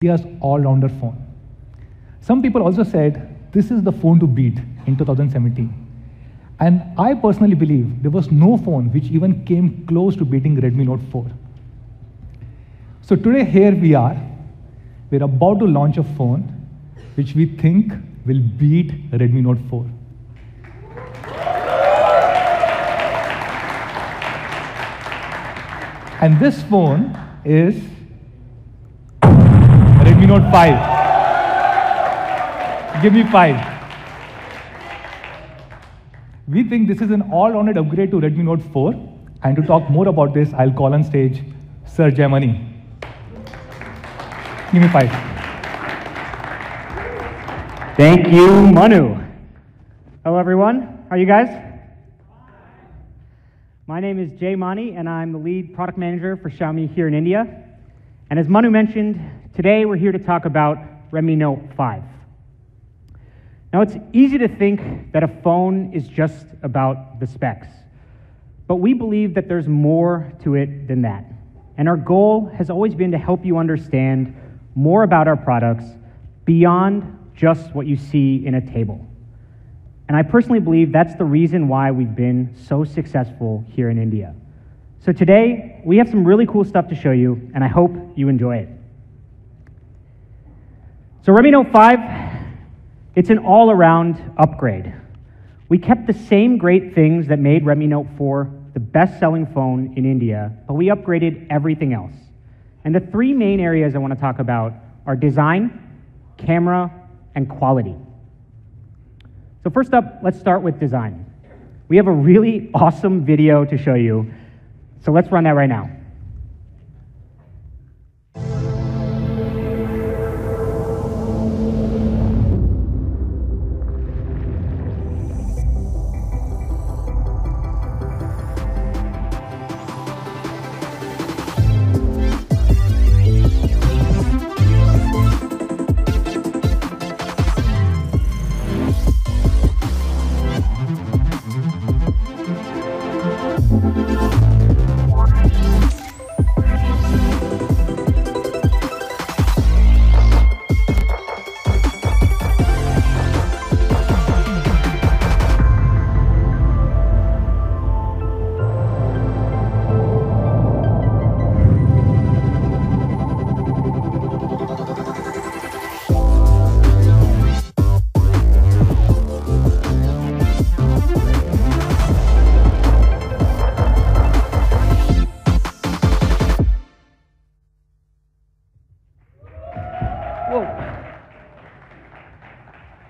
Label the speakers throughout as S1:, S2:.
S1: India's all-rounder phone. Some people also said this is the phone to beat in 2017. And I personally believe there was no phone which even came close to beating Redmi Note 4. So today here we are. We're about to launch a phone which we think will beat Redmi Note 4. And this phone is Redmi Note 5. Give me 5. We think this is an all-rounded upgrade to Redmi Note 4. And to talk more about this, I'll call on stage Sir Xiaomi. Give me 5.
S2: Thank you, Manu. Hello, everyone. How are you guys? My name is Jay Mani, and I'm the lead product manager for Xiaomi here in India. And as Manu mentioned, today we're here to talk about Redmi Note 5. Now, it's easy to think that a phone is just about the specs, but we believe that there's more to it than that. And our goal has always been to help you understand more about our products beyond just what you see in a table. And I personally believe that's the reason why we've been so successful here in India. So today, we have some really cool stuff to show you, and I hope you enjoy it. So Redmi Note 5, it's an all-around upgrade. We kept the same great things that made Redmi Note 4 the best-selling phone in India, but we upgraded everything else. And the three main areas I want to talk about are design, camera, and quality. So first up, let's start with design. We have a really awesome video to show you, so let's run that right now.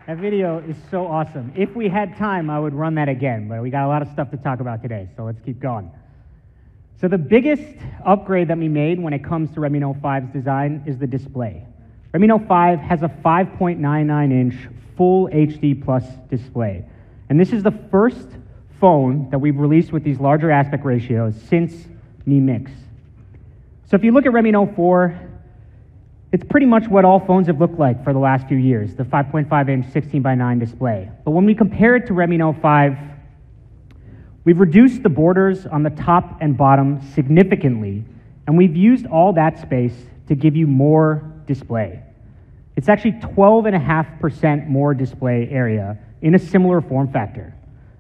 S2: That video is so awesome. If we had time, I would run that again, but we got a lot of stuff to talk about today, so let's keep going. So the biggest upgrade that we made when it comes to Redmi Note 5's design is the display. Redmi Note 5 has a 5.99-inch full HD plus display. And this is the first phone that we've released with these larger aspect ratios since Mi Mix. So if you look at Redmi Note 4, it's pretty much what all phones have looked like for the last few years, the 5.5-inch 16:9 display. But when we compare it to Redmi Note 5, we've reduced the borders on the top and bottom significantly, and we've used all that space to give you more display. It's actually 12.5% more display area in a similar form factor.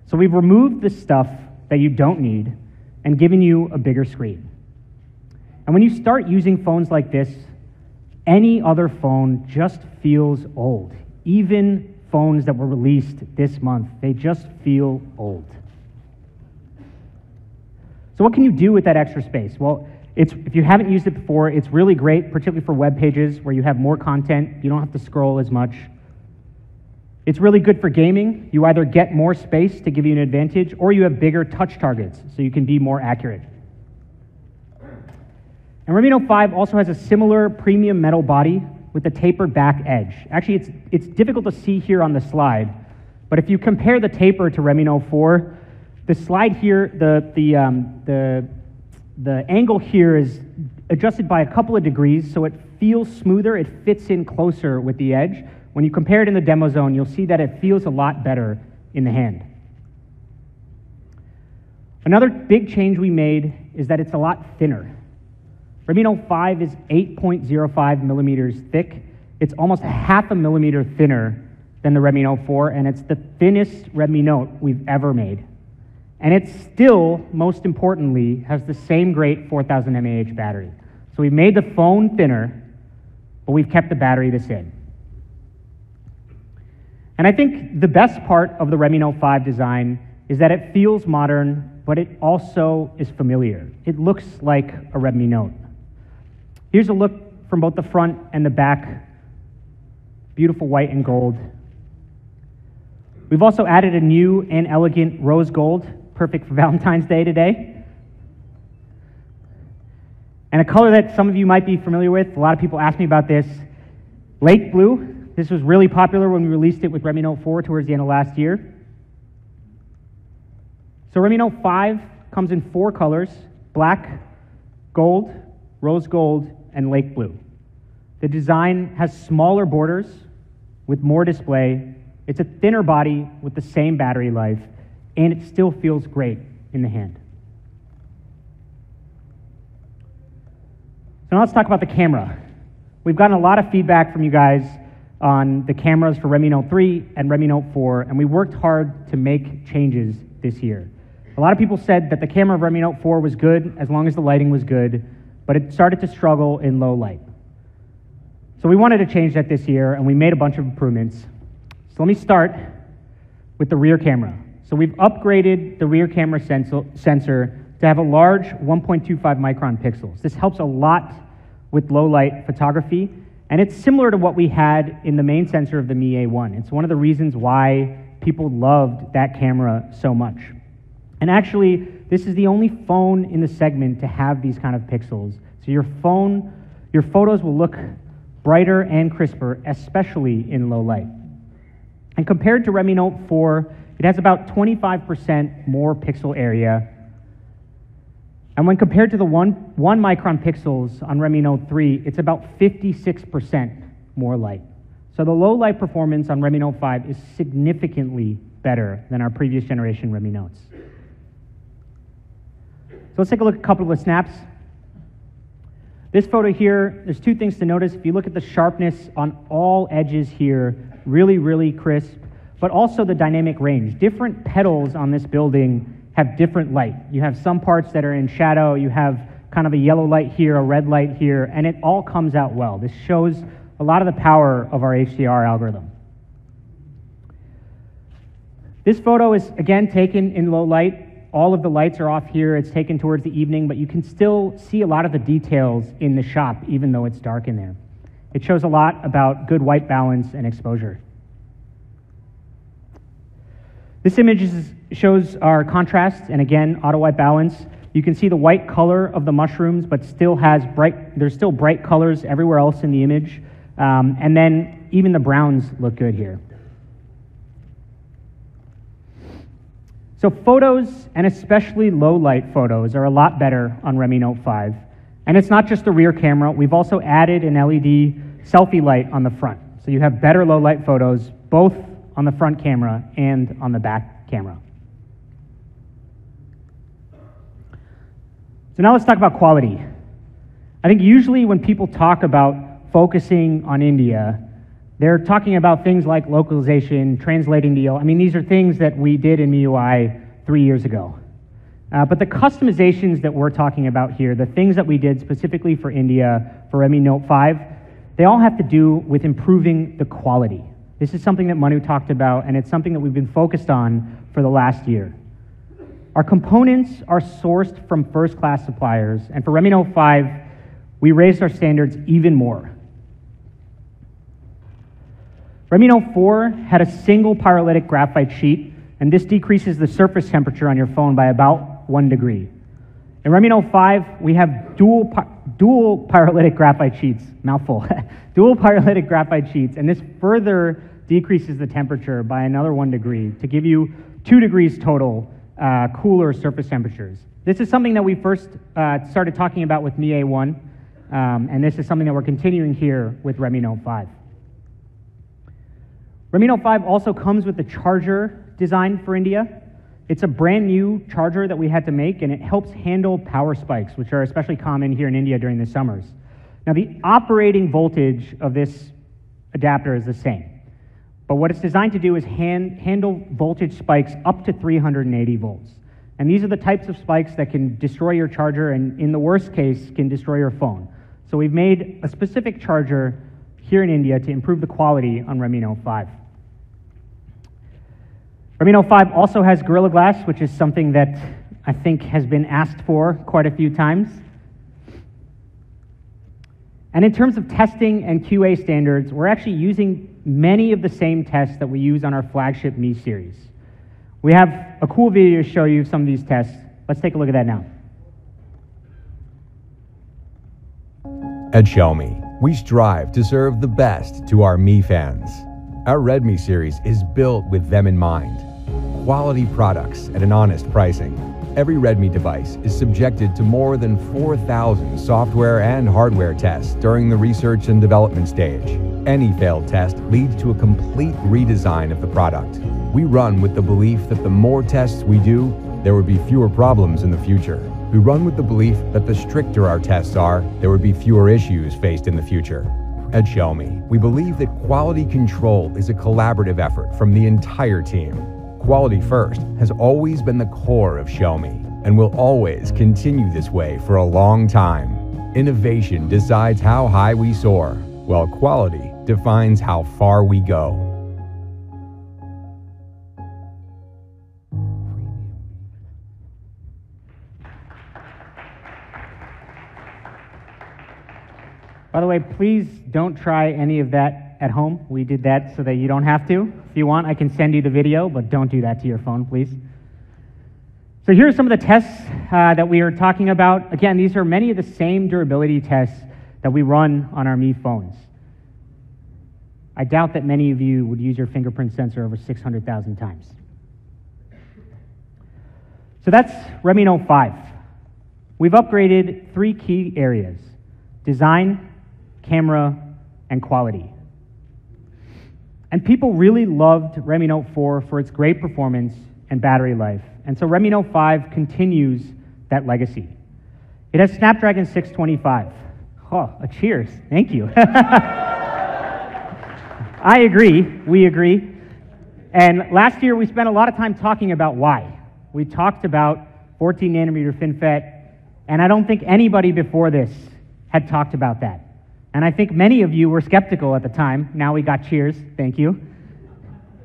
S2: So we've removed the stuff that you don't need and given you a bigger screen. And when you start using phones like this, any other phone just feels old. Even phones that were released this month, they just feel old. So what can you do with that extra space? Well, if you haven't used it before, it's really great, particularly for web pages where you have more content. You don't have to scroll as much. It's really good for gaming. You either get more space to give you an advantage, or you have bigger touch targets, so you can be more accurate. And Redmi Note 5 also has a similar premium metal body with a tapered back edge. Actually, it's difficult to see here on the slide, but if you compare the taper to Redmi Note 4, the slide here, the angle here is adjusted by a couple of degrees, so it feels smoother, it fits in closer with the edge. When you compare it in the demo zone, you'll see that it feels a lot better in the hand. Another big change we made is that it's a lot thinner. Redmi Note 5 is 8.05 millimeters thick. It's almost half a millimeter thinner than the Redmi Note 4, and it's the thinnest Redmi Note we've ever made. And it still, most importantly, has the same great 4000 mAh battery. So we've made the phone thinner, but we've kept the battery the same. And I think the best part of the Redmi Note 5 design is that it feels modern, but it also is familiar. It looks like a Redmi Note. Here's a look from both the front and the back. Beautiful white and gold. We've also added a new and elegant rose gold, perfect for Valentine's Day today. And a color that some of you might be familiar with, a lot of people ask me about this, lake blue. This was really popular when we released it with Redmi Note 4 towards the end of last year. So Redmi Note 5 comes in 4 colors: black, gold, rose gold, and lake blue. The design has smaller borders with more display. It's a thinner body with the same battery life, and it still feels great in the hand. So now let's talk about the camera. We've gotten a lot of feedback from you guys on the cameras for Redmi Note 3 and Redmi Note 4, and we worked hard to make changes this year. A lot of people said that the camera of Redmi Note 4 was good as long as the lighting was good, but it started to struggle in low light. So we wanted to change that this year, and we made a bunch of improvements. So let me start with the rear camera. So we've upgraded the rear camera sensor to have a large 1.25 micron pixels. This helps a lot with low light photography, and it's similar to what we had in the main sensor of the Mi A1. It's one of the reasons why people loved that camera so much. And actually, this is the only phone in the segment to have these kind of pixels. So your photos will look brighter and crisper, especially in low light. And compared to Redmi Note 4, it has about 25% more pixel area. And when compared to the 1 micron pixels on Redmi Note 3, it's about 56% more light. So the low light performance on Redmi Note 5 is significantly better than our previous generation Redmi Notes. So let's take a look at a couple of snaps. This photo here, there's 2 things to notice. If you look at the sharpness on all edges here, really, really crisp, but also the dynamic range. Different petals on this building have different light. You have some parts that are in shadow, you have kind of a yellow light here, a red light here, and it all comes out well. This shows a lot of the power of our HDR algorithm. This photo is, again, taken in low light. All of the lights are off here. It's taken towards the evening, but you can still see a lot of the details in the shop, even though it's dark in there. It shows a lot about good white balance and exposure. This image shows our contrast, and again, auto white balance. You can see the white color of the mushrooms, but there's still bright colors everywhere else in the image. And then even the browns look good here. So photos, and especially low light photos, are a lot better on Redmi Note 5. And it's not just the rear camera. We've also added an LED selfie light on the front. So you have better low light photos, both on the front camera and on the back camera. So now let's talk about quality. I think usually when people talk about focusing on India, they're talking about things like localization, translating the I mean, these are things that we did in MIUI 3 years ago. But the customizations that we're talking about here, the things that we did specifically for India, for Redmi Note 5, they all have to do with improving the quality. This is something that Manu talked about, and it's something that we've been focused on for the last year. Our components are sourced from first-class suppliers, and for Redmi Note 5, we raised our standards even more. Redmi Note 4 had a single pyrolytic graphite sheet, and this decreases the surface temperature on your phone by about 1 degree. In Redmi Note 5, we have dual pyrolytic graphite sheets, mouthful, dual pyrolytic graphite sheets, and this further decreases the temperature by another 1 degree to give you 2 degrees total cooler surface temperatures. This is something that we first started talking about with Mi A1, and this is something that we're continuing here with Redmi Note 5. Redmi Note 5 also comes with the charger design for India. It's a brand new charger that we had to make, and it helps handle power spikes, which are especially common here in India during the summers. Now, the operating voltage of this adapter is the same, but what it's designed to do is handle voltage spikes up to 380 volts. And these are the types of spikes that can destroy your charger and, in the worst case, can destroy your phone. So we've made a specific charger here in India to improve the quality on Redmi Note 5. Redmi Note 5 also has Gorilla Glass, which is something that I think has been asked for quite a few times. And in terms of testing and QA standards, we're actually using many of the same tests that we use on our flagship Mi series. We have a cool video to show you some of these tests. Let's take a look at that now.
S3: At Xiaomi, we strive to serve the best to our Mi fans. Our Redmi series is built with them in mind. Quality products at an honest pricing. Every Redmi device is subjected to more than 4,000 software and hardware tests during the research and development stage. Any failed test leads to a complete redesign of the product. We run with the belief that the more tests we do, there would be fewer problems in the future. We run with the belief that the stricter our tests are, there would be fewer issues faced in the future. At Xiaomi, we believe that quality control is a collaborative effort from the entire team. Quality first has always been the core of Xiaomi and will always continue this way for a long time. Innovation decides how high we soar, while quality defines how far we go.
S2: By the way, please don't try any of that at home. We did that so that you don't have to. If you want, I can send you the video, but don't do that to your phone, please. So here are some of the tests that we are talking about. Again, these are many of the same durability tests that we run on our Mi phones. I doubt that many of you would use your fingerprint sensor over 600,000 times. So that's Redmi Note 5. We've upgraded 3 key areas: design, camera, and quality. And people really loved Redmi Note 4 for its great performance and battery life. And so Redmi Note 5 continues that legacy. It has Snapdragon 625. Oh, a cheers. Thank you. I agree. We agree. And last year, we spent a lot of time talking about why. We talked about 14 nanometer FinFET, and I don't think anybody before this had talked about that. And I think many of you were skeptical at the time. Now we got cheers. Thank you.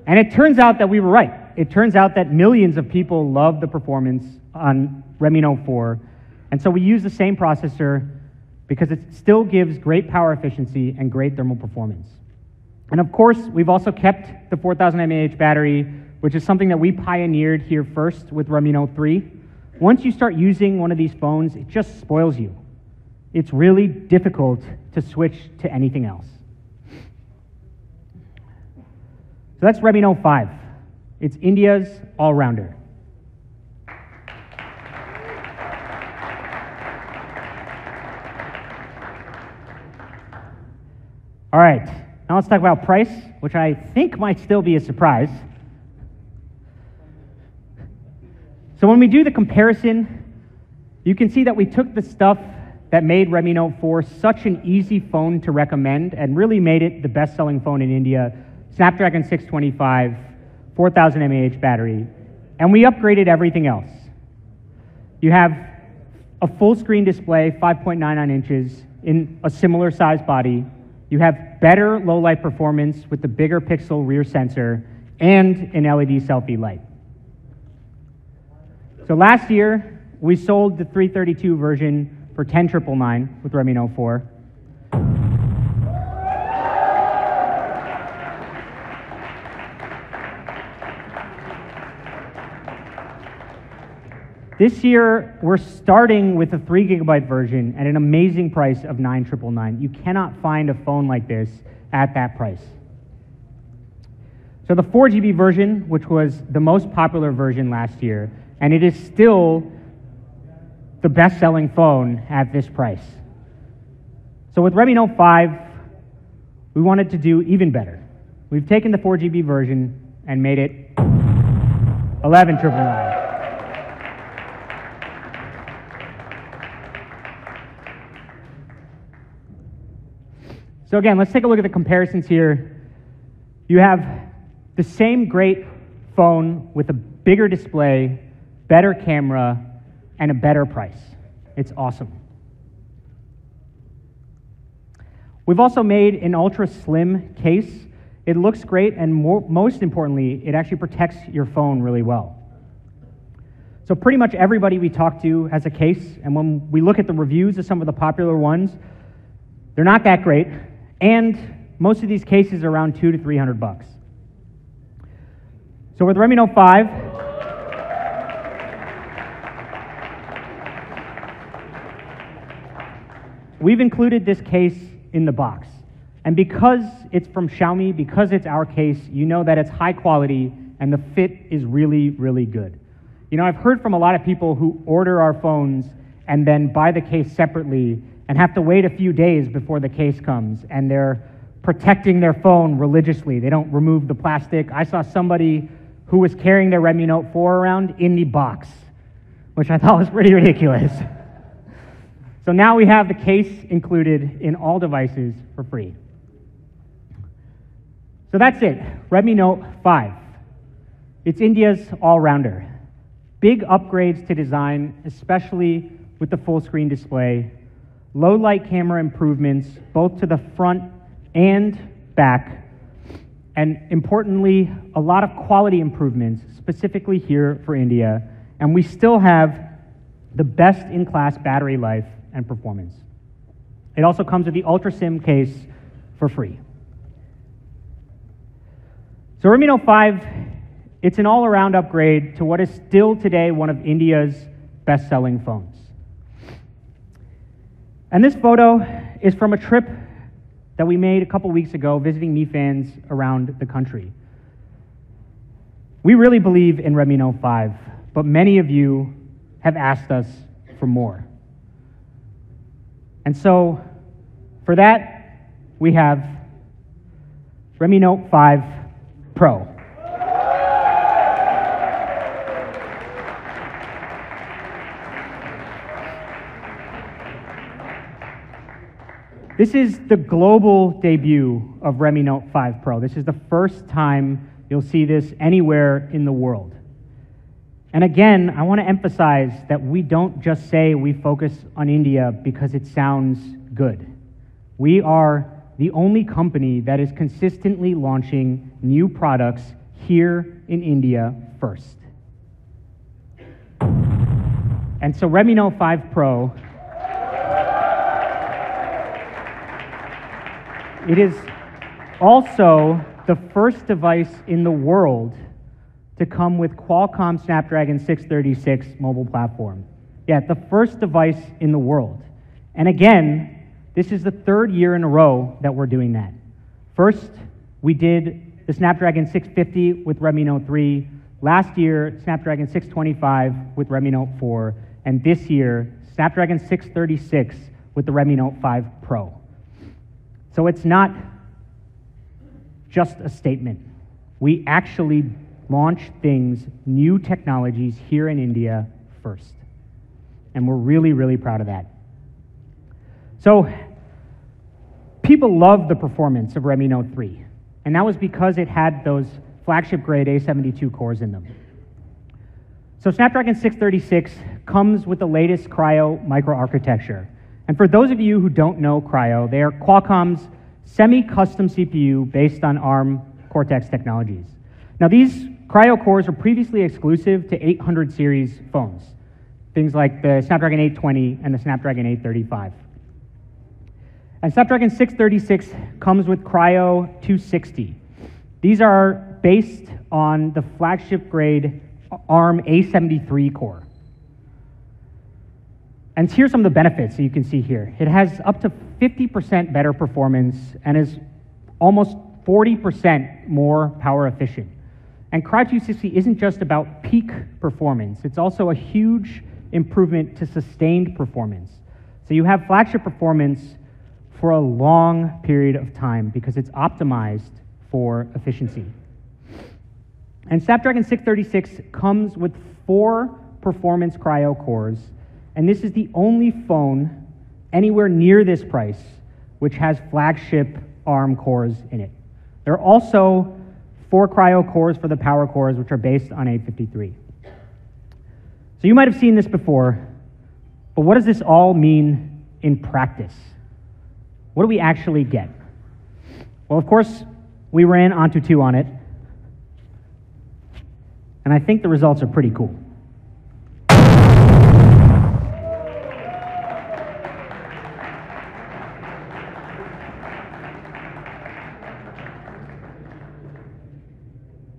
S2: And it turns out that we were right. It turns out that millions of people love the performance on Redmi Note 4. And so we use the same processor because it still gives great power efficiency and great thermal performance. And of course, we've also kept the 4,000 mAh battery, which is something that we pioneered here first with Redmi Note 3. Once you start using one of these phones, it just spoils you. It's really difficult to switch to anything else. So that's Redmi Note 5. It's India's all-rounder. All right, now let's talk about price, which I think might still be a surprise. So when we do the comparison, you can see that we took the stuff that made Redmi Note 4 such an easy phone to recommend and really made it the best-selling phone in India: Snapdragon 625, 4,000 mAh battery, and we upgraded everything else. You have a full-screen display, 5.99 inches, in a similar size body. You have better low-light performance with the bigger pixel rear sensor and an LED selfie light. So last year, we sold the 332 version for $10,999 with Redmi Note 4. This year, we're starting with a 3 GB version at an amazing price of $9,999. You cannot find a phone like this at that price. So the 4 GB version, which was the most popular version last year, and it is still the best-selling phone at this price. So with Redmi Note 5, we wanted to do even better. We've taken the 4 GB version and made it 11,999. So again, let's take a look at the comparisons here. You have the same great phone with a bigger display, better camera, and a better price. It's awesome. We've also made an ultra slim case. It looks great, and most importantly, it actually protects your phone really well. So pretty much everybody we talk to has a case, and when we look at the reviews of some of the popular ones, they're not that great, and most of these cases are around $200 to $300. So with Redmi Note 5, we've included this case in the box. And because it's from Xiaomi, because it's our case, you know that it's high quality and the fit is really, really good. You know, I've heard from a lot of people who order our phones and then buy the case separately and have to wait a few days before the case comes, and they're protecting their phone religiously. They don't remove the plastic. I saw somebody who was carrying their Redmi Note 4 around in the box, which I thought was pretty ridiculous. So now we have the case included in all devices for free. So that's it, Redmi Note 5. It's India's all-rounder. Big upgrades to design, especially with the full-screen display. Low-light camera improvements, both to the front and back. And importantly, a lot of quality improvements, specifically here for India. And we still have the best-in-class battery life and performance. It also comes with the Ultra SIM case for free. So Redmi Note 5, it's an all-around upgrade to what is still today one of India's best-selling phones. And this photo is from a trip that we made a couple weeks ago visiting Mi fans around the country. We really believe in Redmi Note 5, but many of you have asked us for more. And so, for that, we have Redmi Note 5 Pro. This is the global debut of Redmi Note 5 Pro. This is the first time you'll see this anywhere in the world. And again, I want to emphasize that we don't just say we focus on India because it sounds good. We are the only company that is consistently launching new products here in India first. And so Redmi Note 5 Pro, it is also the first device in the world to come with Qualcomm Snapdragon 636 mobile platform. Yeah, the first device in the world. And again, this is the third year in a row that we're doing that. First, we did the Snapdragon 650 with Redmi Note 3. Last year, Snapdragon 625 with Redmi Note 4. And this year, Snapdragon 636 with the Redmi Note 5 Pro. So it's not just a statement. We actually launch things, new technologies here in India first. And we're really, really proud of that. So people love the performance of Redmi Note 3. And that was because it had those flagship grade A72 cores in them. So Snapdragon 636 comes with the latest Cryo microarchitecture. And for those of you who don't know Cryo, they are Qualcomm's semi-custom CPU based on ARM Cortex technologies. Now these Cryo cores are previously exclusive to 800 series phones, things like the Snapdragon 820 and the Snapdragon 835. And Snapdragon 636 comes with Cryo 260. These are based on the flagship grade ARM A73 core. And here's some of the benefits that you can see here. It has up to 50% better performance and is almost 40% more power efficient. And Cryo 260 isn't just about peak performance, it's also a huge improvement to sustained performance. So you have flagship performance for a long period of time because it's optimized for efficiency. And Snapdragon 636 comes with 4 performance Cryo cores, and this is the only phone anywhere near this price which has flagship ARM cores in it. There are also 4 Cryo cores for the power cores, which are based on 853. So you might have seen this before, but what does this all mean in practice? What do we actually get? Well, of course, we ran Antutu on it, and I think the results are pretty cool.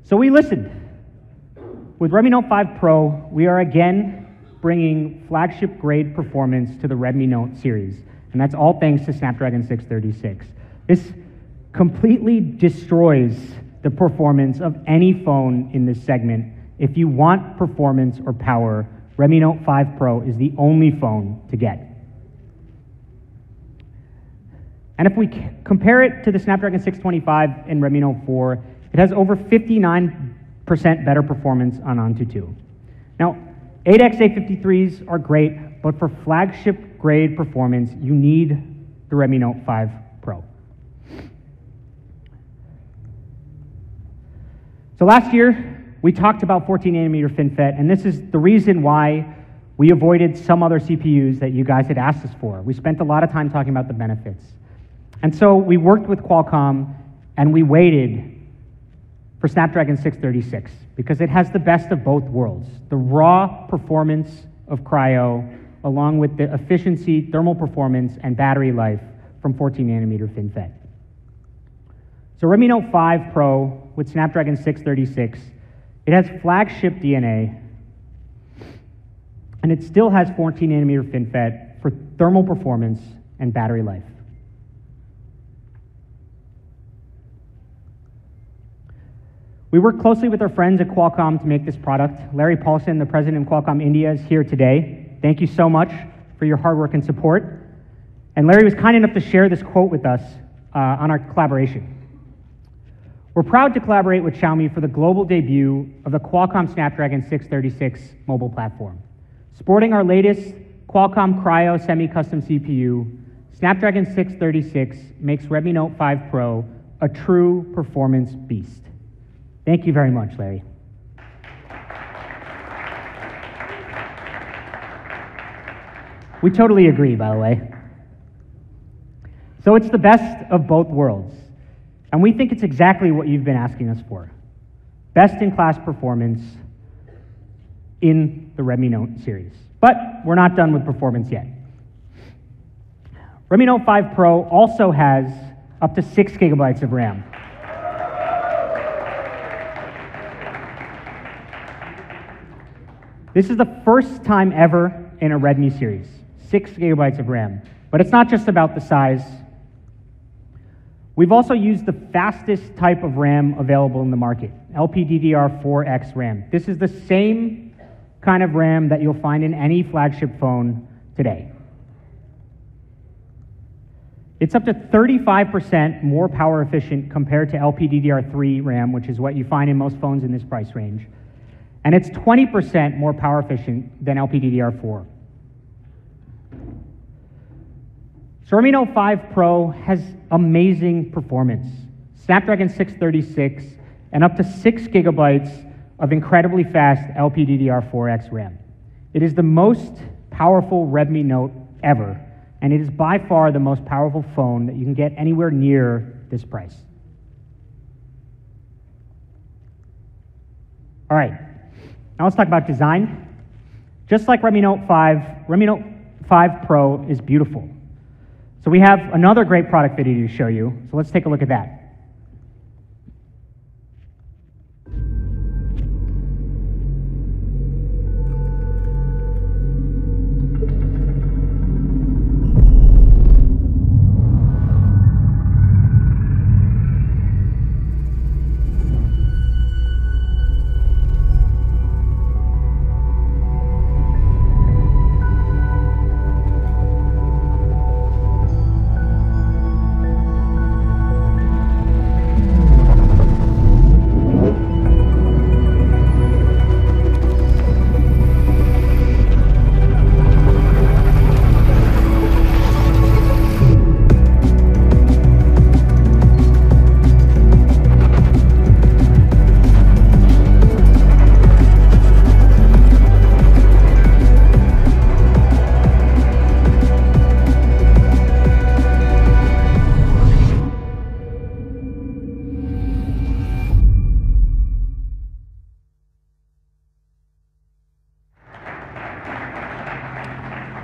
S2: So we listened. With Redmi Note 5 Pro, we are again bringing flagship-grade performance to the Redmi Note series, and that's all thanks to Snapdragon 636. This completely destroys the performance of any phone in this segment. If you want performance or power, Redmi Note 5 Pro is the only phone to get. And if we compare it to the Snapdragon 625 and Redmi Note 4, it has over 59% better performance on Antutu. Now, 8X 853s are great, but for flagship-grade performance, you need the Redmi Note 5 Pro. So last year, we talked about 14nm FinFET, and this is the reason why we avoided some other CPUs that you guys had asked us for. We spent a lot of time talking about the benefits. And so we worked with Qualcomm, and we waited for Snapdragon 636, because it has the best of both worlds. The raw performance of Cryo, along with the efficiency, thermal performance, and battery life from 14nm FinFET. So Redmi Note 5 Pro with Snapdragon 636, it has flagship DNA, and it still has 14nm FinFET for thermal performance and battery life. We worked closely with our friends at Qualcomm to make this product. Larry Paulson, the president of Qualcomm India, is here today. Thank you so much for your hard work and support. And Larry was kind enough to share this quote with us on our collaboration. We're proud to collaborate with Xiaomi for the global debut of the Qualcomm Snapdragon 636 mobile platform. Sporting our latest Qualcomm Cryo semi-custom CPU, Snapdragon 636 makes Redmi Note 5 Pro a true performance beast. Thank you very much, Larry. We totally agree, by the way. So it's the best of both worlds. And we think it's exactly what you've been asking us for. Best-in-class performance in the Redmi Note series. But we're not done with performance yet. Redmi Note 5 Pro also has up to 6 gigabytes of RAM. This is the first time ever in a Redmi series, 6 gigabytes of RAM. But it's not just about the size. We've also used the fastest type of RAM available in the market, LPDDR4X RAM. This is the same kind of RAM that you'll find in any flagship phone today. It's up to 35% more power efficient compared to LPDDR3 RAM, which is what you find in most phones in this price range. And it's 20% more power efficient than LPDDR4. So Redmi Note 5 Pro has amazing performance. Snapdragon 636 and up to 6 gigabytes of incredibly fast LPDDR4X RAM. It is the most powerful Redmi Note ever, and it is by far the most powerful phone that you can get anywhere near this price. All right. Now let's talk about design. Just like Redmi Note 5, Redmi Note 5 Pro is beautiful. So we have another great product video to show you, so let's take a look at that.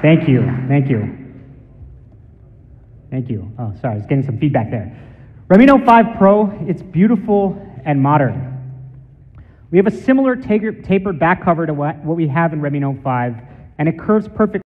S2: Thank you, thank you. Thank you. Oh, sorry, I was getting some feedback there. Redmi Note 5 Pro, it's beautiful and modern. We have a similar tapered back cover to what we have in Redmi Note 5, and it curves perfectly.